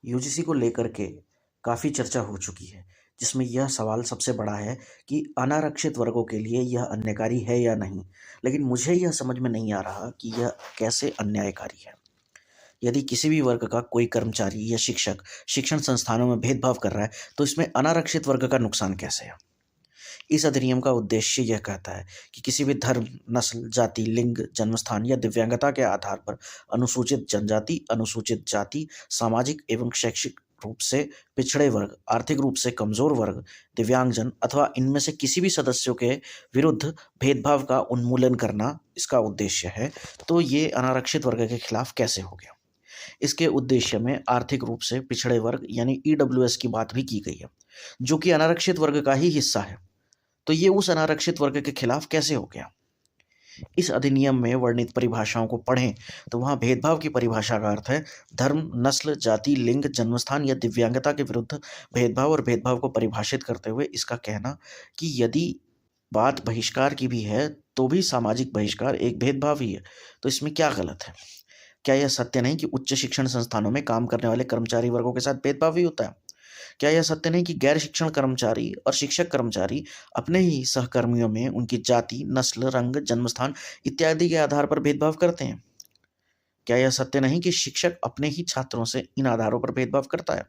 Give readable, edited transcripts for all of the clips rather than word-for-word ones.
UGC को लेकर के काफ़ी चर्चा हो चुकी है, जिसमें यह सवाल सबसे बड़ा है कि अनारक्षित वर्गों के लिए यह अन्यायकारी है या नहीं। लेकिन मुझे यह समझ में नहीं आ रहा कि यह कैसे अन्यायकारी है। यदि किसी भी वर्ग का कोई कर्मचारी या शिक्षक शिक्षण संस्थानों में भेदभाव कर रहा है, तो इसमें अनारक्षित वर्ग का नुकसान कैसे है? इस अधिनियम का उद्देश्य यह कहता है कि किसी भी धर्म, नस्ल, जाति, लिंग, जन्मस्थान या दिव्यांगता के आधार पर अनुसूचित जनजाति, अनुसूचित जाति, सामाजिक एवं शैक्षिक रूप से पिछड़े वर्ग, आर्थिक रूप से कमजोर वर्ग, दिव्यांगजन अथवा इनमें से किसी भी सदस्यों के विरुद्ध भेदभाव का उन्मूलन करना इसका उद्देश्य है। तो ये अनारक्षित वर्ग के खिलाफ कैसे हो गया? इसके उद्देश्य में आर्थिक रूप से पिछड़े वर्ग यानी ईडब्ल्यूएस की बात भी की गई है, जो कि अनारक्षित वर्ग का ही हिस्सा है। तो ये उस अनारक्षित वर्ग के खिलाफ कैसे हो गया? इस अधिनियम में वर्णित परिभाषाओं को पढ़ें तो वहां भेदभाव की परिभाषा का अर्थ है धर्म, नस्ल, जाति, लिंग, जन्मस्थान या दिव्यांगता के विरुद्ध भेदभाव, और भेदभाव को परिभाषित करते हुए इसका कहना कि यदि बात बहिष्कार की भी है तो भी सामाजिक बहिष्कार एक भेदभाव ही है। तो इसमें क्या गलत है? क्या यह सत्य नहीं कि उच्च शिक्षण संस्थानों में काम करने वाले कर्मचारी वर्गों के साथ भेदभाव भी होता है? क्या यह सत्य नहीं कि गैर शिक्षण कर्मचारी और शिक्षक कर्मचारी अपने ही सहकर्मियों में उनकी जाति, नस्ल, रंग, जन्मस्थान इत्यादि के आधार पर भेदभाव करते हैं? क्या यह सत्य नहीं कि शिक्षक अपने ही छात्रों से इन आधारों पर भेदभाव करता है?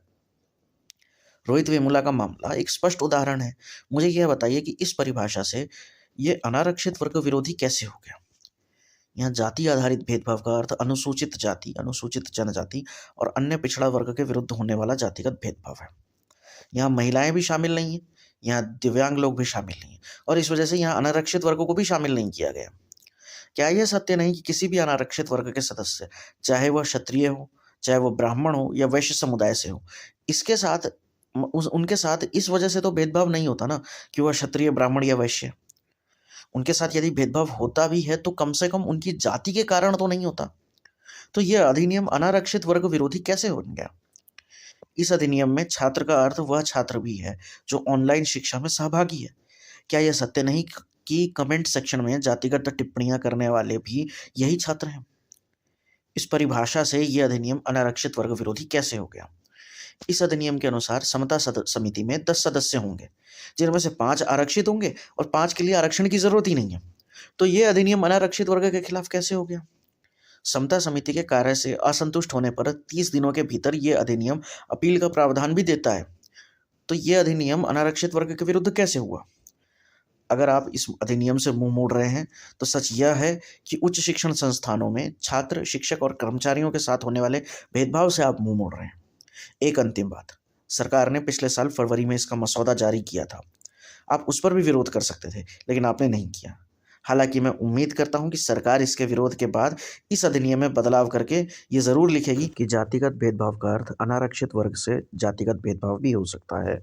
रोहित वेमुला का मामला एक स्पष्ट उदाहरण है। मुझे यह बताइए कि इस परिभाषा से ये अनारक्षित वर्ग विरोधी कैसे हो गया? यहाँ जाति आधारित भेदभाव का अर्थ अनुसूचित जाति, अनुसूचित जनजाति और अन्य पिछड़ा वर्ग के विरुद्ध होने वाला जातिगत भेदभाव है। यहाँ महिलाएं भी शामिल नहीं हैं, यहाँ दिव्यांग लोग भी शामिल नहीं हैं, और इस वजह से यहाँ अनारक्षित वर्गों को भी शामिल नहीं किया गया। क्या यह सत्य नहीं कि किसी भी अनारक्षित वर्ग के सदस्य, चाहे वह क्षत्रिय हो, चाहे वो ब्राह्मण हो या वैश्य समुदाय से हो, इसके साथ उनके साथ इस वजह से तो भेदभाव नहीं होता ना कि वह क्षत्रिय, ब्राह्मण या वैश्य। उनके साथ यदि भेदभाव होता भी है तो कम से कम उनकी जाति के कारण तो नहीं होता। तो यह अधिनियम अनारक्षित वर्ग विरोधी कैसे हो गया? इस अधिनियम में छात्र का अर्थ वह छात्र भी है जो ऑनलाइन शिक्षा में सहभागी है। क्या यह सत्य नहीं कि कमेंट सेक्शन में जातिगत टिप्पणियां करने वाले भी यही छात्र हैं? इस परिभाषा से यह अधिनियम अनारक्षित वर्ग विरोधी कैसे हो गया? इस अधिनियम के अनुसार समता समिति में 10 सदस्य होंगे, जिनमें से 5 आरक्षित होंगे और 5 के लिए आरक्षण की जरूरत ही नहीं है। तो यह अधिनियम अनारक्षित वर्ग के खिलाफ कैसे हो गया? समता समिति के कार्य से असंतुष्ट होने पर 30 दिनों के भीतर यह अधिनियम अपील का प्रावधान भी देता है। तो यह अधिनियम अनारक्षित वर्ग के विरुद्ध कैसे हुआ? अगर आप इस अधिनियम से मुंह मोड़ रहे हैं तो सच यह है कि उच्च शिक्षण संस्थानों में छात्र, शिक्षक और कर्मचारियों के साथ होने वाले भेदभाव से आप मुंह मोड़ रहे हैं। एक अंतिम बात, सरकार ने पिछले साल फरवरी में इसका मसौदा जारी किया था। आप उस पर भी विरोध कर सकते थे, लेकिन आपने नहीं किया। हालांकि मैं उम्मीद करता हूं कि सरकार इसके विरोध के बाद इस अधिनियम में बदलाव करके ये जरूर लिखेगी कि जातिगत भेदभाव का अर्थ अनारक्षित वर्ग से जातिगत भेदभाव भी हो सकता है।